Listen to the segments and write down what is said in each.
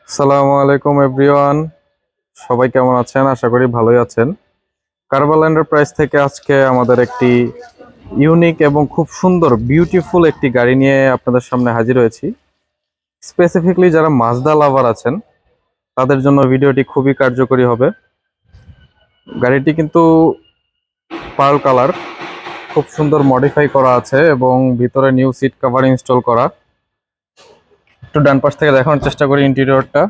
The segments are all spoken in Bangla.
আসসালামু আলাইকুম এভরিওয়ান। সবাই কেমন আছেন? আশা করি ভালোই আছেন। কারবাল এন্টারপ্রাইজ থেকে আজকে আমাদের একটি ইউনিক এবং খুব সুন্দর বিউটিফুল একটি গাড়ি নিয়ে আপনাদের সামনে হাজির হয়েছি। স্পেসিফিকলি যারা মাজদা লাভার আছেন তাদের জন্য ভিডিওটি খুবই কার্যকরী হবে। গাড়িটি কিন্তু পার্ল কালার, খুব সুন্দর মডিফাই করা আছে এবং ভিতরে নিউ সিট কভার ইনস্টল করা। একটু ডান পাশ থেকে দেখানোর চেষ্টা করি ইন্টেরিয়রটা।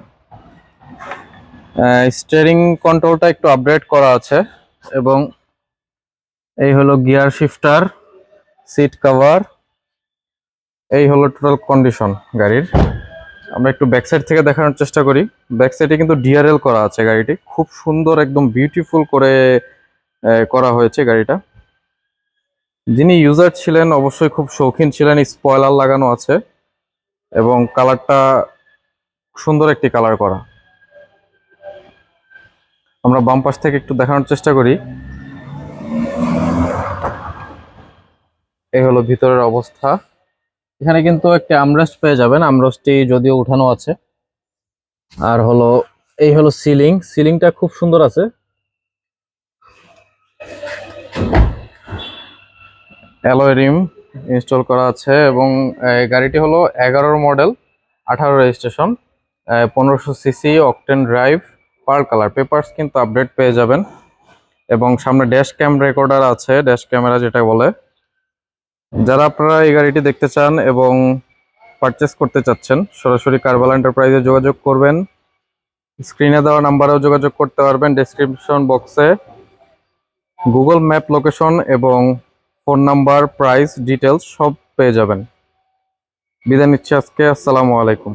স্টিয়ারিং কন্ট্রোলটা একটু আপডেট করা আছে এবং এই হলো গিয়ার শিফটার, সিট কভার, এই হলো টোটাল কন্ডিশন গাড়ির। আমরা একটু ব্যাক সাইড থেকে দেখানোর চেষ্টা করি। ব্যাক সাইডে কিন্তু ডিআরএল করা আছে, গাড়িটি খুব সুন্দর একদম বিউটিফুল করে করা হয়েছে গাড়িটা। যিনি ইউজার ছিলেন অবশ্যই খুব শৌখিন ছিলেন। স্পয়লার লাগানো আছে এবং কালারটা সুন্দর একটি কালার করা। আমরা বাম পাশ থেকে একটু দেখানোর চেষ্টা করি। এই হলো ভিতরের অবস্থা। এখানে কিন্তু একটা আমরেস্ট পেয়ে যাবেন, আমরেস্টটি যদিও উঠানো আছে। আর হলো এই হলো সিলিংটা খুব সুন্দর আছে। অ্যালয় রিম ইনস্টল করা আছে এবং গাড়িটি হলো 11 model, 18 registration, 1500 CC, octane drive, পার কালার। পেপারস কিন্তু আপডেট পেয়ে যাবেন এবং সামনে ড্যাশ ক্যাম রেকর্ডার আছে, ড্যাশ ক্যামেরা যেটা বলে। যারা আপনারা এই গাড়িটি দেখতে চান এবং পারচেস করতে চাচ্ছেন সরাসরি কারবাল এন্টারপ্রাইজে যোগাযোগ করবেন। স্ক্রিনে দেওয়া নাম্বারেও যোগাযোগ করতে পারবেন। ডেসক্রিপশন বক্সে গুগল ম্যাপ লোকেশন এবং ফোন নাম্বার, প্রাইস ডিটেলস সব পেয়ে যাবেন। বিদায় নিচ্ছি আজকে। আসসালামু আলাইকুম।